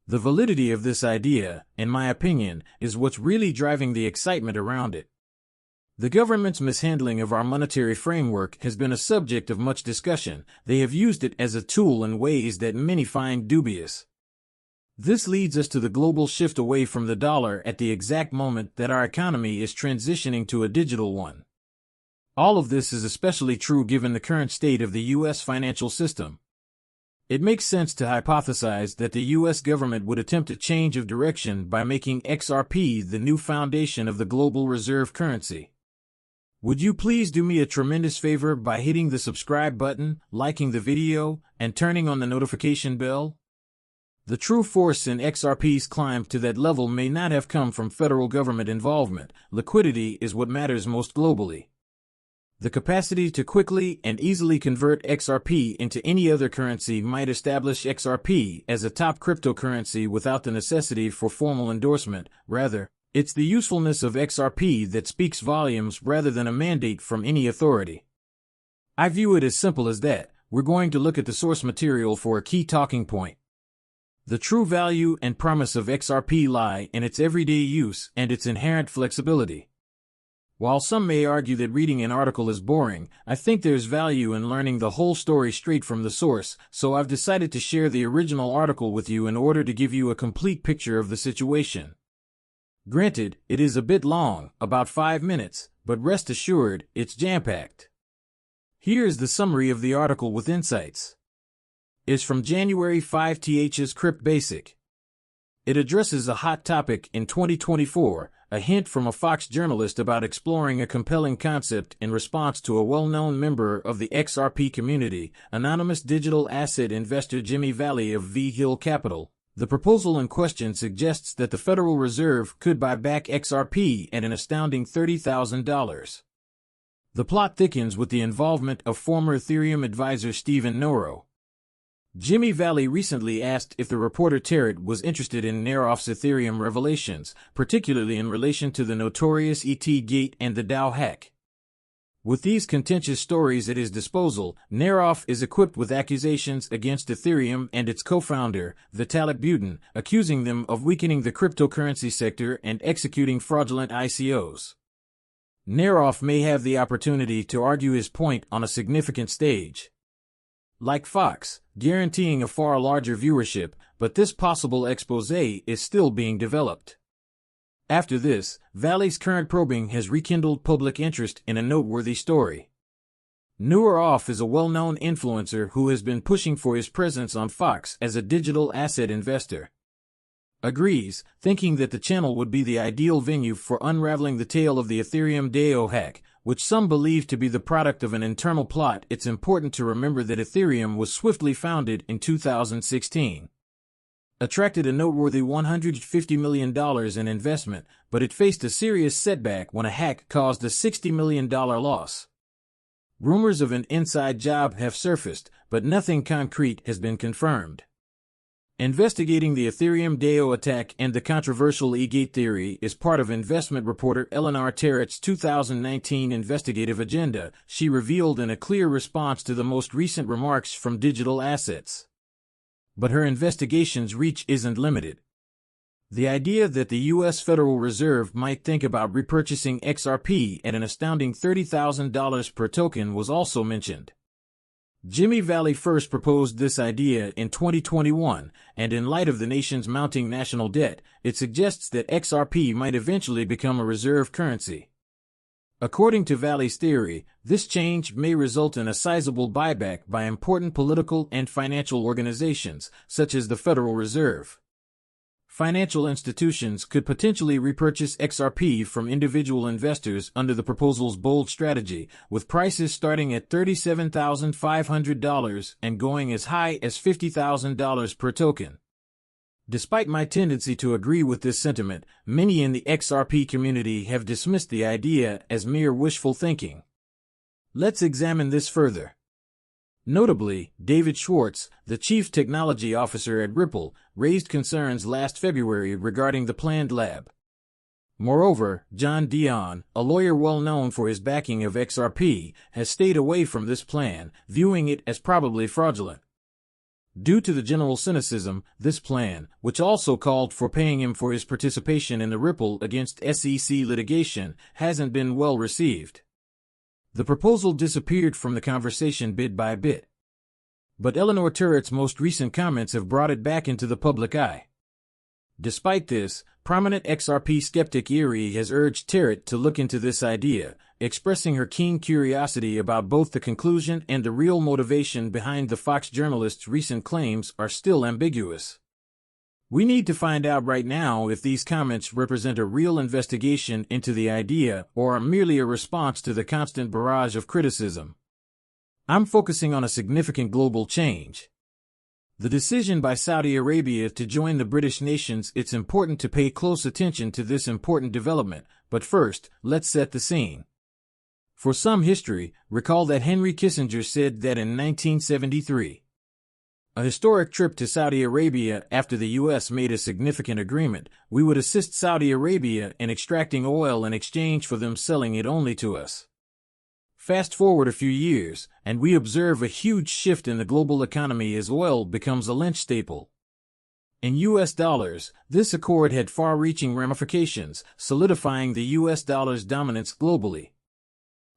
The validity of this idea, in my opinion, is what's really driving the excitement around it. The government's mishandling of our monetary framework has been a subject of much discussion. They have used it as a tool in ways that many find dubious. This leads us to the global shift away from the dollar at the exact moment that our economy is transitioning to a digital one. All of this is especially true given the current state of the U.S. financial system. It makes sense to hypothesize that the U.S. government would attempt a change of direction by making XRP the new foundation of the global reserve currency. Would you please do me a tremendous favor by hitting the subscribe button, liking the video, and turning on the notification bell? The true force in XRP's climb to that level may not have come from federal government involvement. Liquidity is what matters most globally. The capacity to quickly and easily convert XRP into any other currency might establish XRP as a top cryptocurrency without the necessity for formal endorsement. Rather, it's the usefulness of XRP that speaks volumes rather than a mandate from any authority. I view it as simple as that. We're going to look at the source material for a key talking point. The true value and promise of XRP lie in its everyday use and its inherent flexibility. While some may argue that reading an article is boring, I think there's value in learning the whole story straight from the source, so I've decided to share the original article with you in order to give you a complete picture of the situation. Granted, it is a bit long, about 5 minutes, but rest assured, it's jam-packed. Here's the summary of the article with insights. It's from January 5th's Crypt Basic. It addresses a hot topic in 2024, a hint from a Fox journalist about exploring a compelling concept in response to a well-known member of the XRP community, anonymous digital asset investor Jimmy Valley of V Hill Capital. The proposal in question suggests that the Federal Reserve could buy back XRP at an astounding $30,000. The plot thickens with the involvement of former Ethereum advisor Stephen Noro. Jimmy Valley recently asked if the reporter Tarrant was interested in Neroff's Ethereum revelations, particularly in relation to the notorious ET Gate and the DAO hack. With these contentious stories at his disposal, Neroff is equipped with accusations against Ethereum and its co-founder, Vitalik Buterin, accusing them of weakening the cryptocurrency sector and executing fraudulent ICOs. Neroff may have the opportunity to argue his point on a significant stage. Like Fox, guaranteeing a far larger viewership, but this possible exposé is still being developed. After this, Valley's current probing has rekindled public interest in a noteworthy story. Neroff is a well-known influencer who has been pushing for his presence on Fox as a digital asset investor. Agrees, thinking that the channel would be the ideal venue for unraveling the tale of the Ethereum DAO hack, which some believe to be the product of an internal plot. It's important to remember that Ethereum was swiftly founded in 2016. Attracted a noteworthy $150 million in investment, but it faced a serious setback when a hack caused a $60 million loss. Rumors of an inside job have surfaced, but nothing concrete has been confirmed. Investigating the Ethereum DAO attack and the controversial E-Gate theory is part of investment reporter Eleanor Tarrant's 2019 investigative agenda, she revealed in a clear response to the most recent remarks from Digital Assets. But her investigation's reach isn't limited. The idea that the U.S. Federal Reserve might think about repurchasing XRP at an astounding $30,000 per token was also mentioned. Jimmy Valley first proposed this idea in 2021, and in light of the nation's mounting national debt, it suggests that XRP might eventually become a reserve currency. According to Valley's theory, this change may result in a sizable buyback by important political and financial organizations, such as the Federal Reserve. Financial institutions could potentially repurchase XRP from individual investors under the proposal's bold strategy, with prices starting at $37,500 and going as high as $50,000 per token. Despite my tendency to agree with this sentiment, many in the XRP community have dismissed the idea as mere wishful thinking. Let's examine this further. Notably, David Schwartz, the chief technology officer at Ripple, raised concerns last February regarding the planned lab. Moreover, John Dion, a lawyer well known for his backing of XRP, has stayed away from this plan, viewing it as probably fraudulent. Due to the general cynicism, this plan, which also called for paying him for his participation in the Ripple against SEC litigation, hasn't been well received. The proposal disappeared from the conversation bit by bit. But Eleanor Turret's most recent comments have brought it back into the public eye. Despite this, prominent XRP skeptic Erie has urged Turret to look into this idea, expressing her keen curiosity about both the conclusion and the real motivation behind the Fox journalist's recent claims are still ambiguous. We need to find out right now if these comments represent a real investigation into the idea or are merely a response to the constant barrage of criticism. I'm focusing on a significant global change. The decision by Saudi Arabia to join the British nations. It's important to pay close attention to this important development, but first, let's set the scene. For some history, recall that Henry Kissinger said that in 1973, a historic trip to Saudi Arabia after the U.S. made a significant agreement, we would assist Saudi Arabia in extracting oil in exchange for them selling it only to us. Fast forward a few years, and we observe a huge shift in the global economy as oil becomes a lynch staple. In U.S. dollars, this accord had far-reaching ramifications, solidifying the U.S. dollar's dominance globally.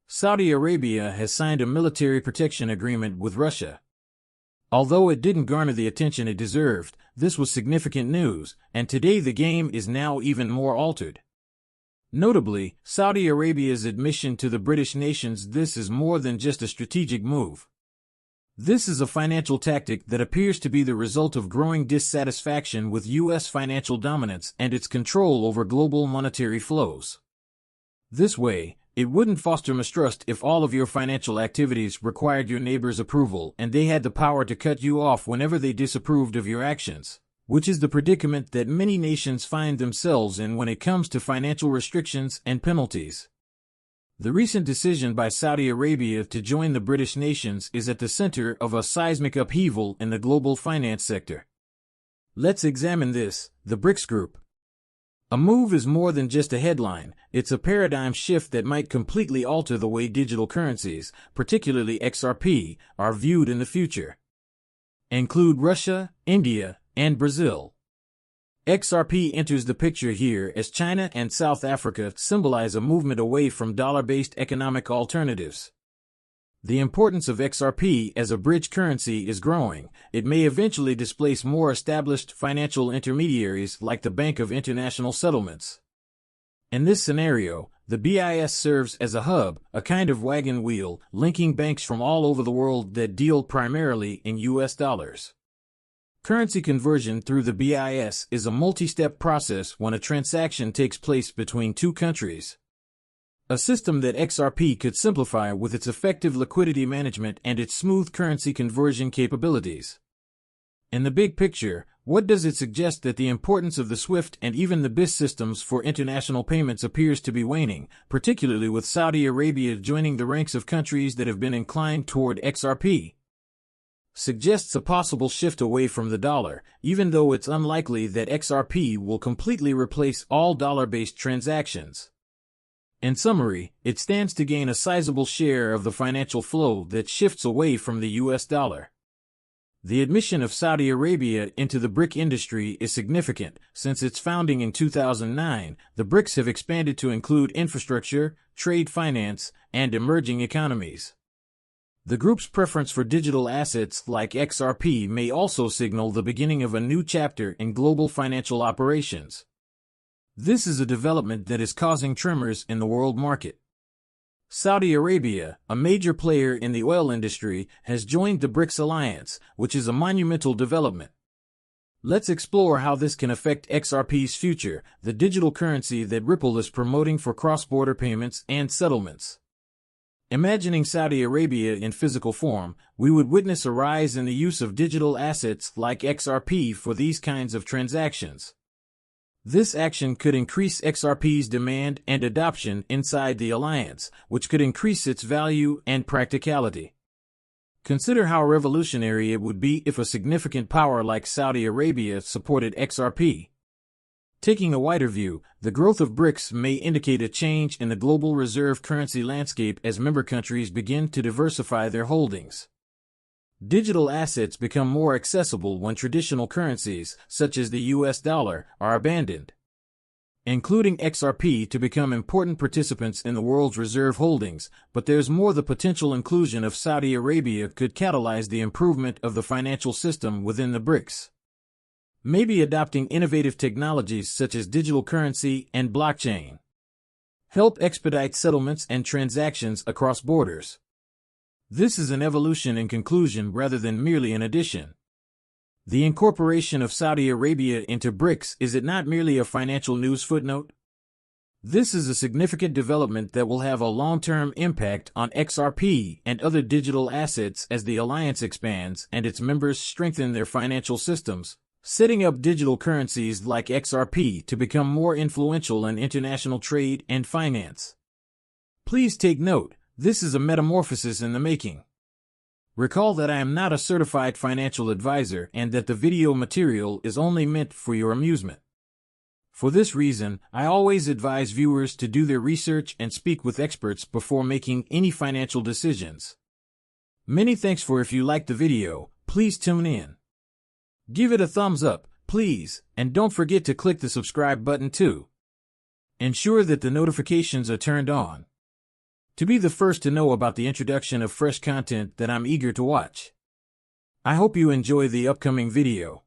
Saudi Arabia has signed a military protection agreement with Russia. Although it didn't garner the attention it deserved, this was significant news, and today the game is now even more altered. Notably, Saudi Arabia's admission to the British nations. This is more than just a strategic move. This is a financial tactic that appears to be the result of growing dissatisfaction with U.S. financial dominance and its control over global monetary flows. This way, it wouldn't foster mistrust if all of your financial activities required your neighbor's approval and they had the power to cut you off whenever they disapproved of your actions, which is the predicament that many nations find themselves in when it comes to financial restrictions and penalties. The recent decision by Saudi Arabia to join the British nations is at the center of a seismic upheaval in the global finance sector. Let's examine this, the BRICS group. A move is more than just a headline, it's a paradigm shift that might completely alter the way digital currencies, particularly XRP, are viewed in the future. Include Russia, India, and Brazil. XRP enters the picture here as China and South Africa symbolize a movement away from dollar-based economic alternatives. The importance of XRP as a bridge currency is growing. It may eventually displace more established financial intermediaries like the Bank of International Settlements. In this scenario, the BIS serves as a hub, a kind of wagon wheel, linking banks from all over the world that deal primarily in U.S. dollars. Currency conversion through the BIS is a multi-step process when a transaction takes place between two countries. A system that XRP could simplify with its effective liquidity management and its smooth currency conversion capabilities. In the big picture, what does it suggest? That the importance of the SWIFT and even the BIS systems for international payments appears to be waning, particularly with Saudi Arabia joining the ranks of countries that have been inclined toward XRP. Suggests a possible shift away from the dollar, even though it's unlikely that XRP will completely replace all dollar-based transactions. In summary, it stands to gain a sizable share of the financial flow that shifts away from the U.S. dollar. The admission of Saudi Arabia into the BRIC industry is significant. Since its founding in 2009, the BRICS have expanded to include infrastructure, trade finance, and emerging economies. The group's preference for digital assets like XRP may also signal the beginning of a new chapter in global financial operations. This is a development that is causing tremors in the world market. Saudi Arabia, a major player in the oil industry, has joined the BRICS alliance, which is a monumental development. Let's explore how this can affect XRP's future, the digital currency that Ripple is promoting for cross-border payments and settlements. Imagining Saudi Arabia in physical form, we would witness a rise in the use of digital assets like XRP for these kinds of transactions. This action could increase XRP's demand and adoption inside the alliance, which could increase its value and practicality. Consider how revolutionary it would be if a significant power like Saudi Arabia supported XRP. Taking a wider view, the growth of BRICS may indicate a change in the global reserve currency landscape as member countries begin to diversify their holdings. Digital assets become more accessible when traditional currencies, such as the US dollar, are abandoned, including XRP to become important participants in the world's reserve holdings, but there's more. The potential inclusion of Saudi Arabia could catalyze the improvement of the financial system within the BRICS. Maybe adopting innovative technologies such as digital currency and blockchain help expedite settlements and transactions across borders. This is an evolution in conclusion rather than merely an addition. The incorporation of Saudi Arabia into BRICS, is it not merely a financial news footnote? This is a significant development that will have a long-term impact on XRP and other digital assets as the alliance expands and its members strengthen their financial systems, setting up digital currencies like XRP to become more influential in international trade and finance. Please take note, this is a metamorphosis in the making. Recall that I am not a certified financial advisor and that the video material is only meant for your amusement. For this reason, I always advise viewers to do their research and speak with experts before making any financial decisions. Many thanks for. If you liked the video, please tune in. Give it a thumbs up, please, and don't forget to click the subscribe button too. Ensure that the notifications are turned on to be the first to know about the introduction of fresh content that I'm eager to watch. I hope you enjoy the upcoming video.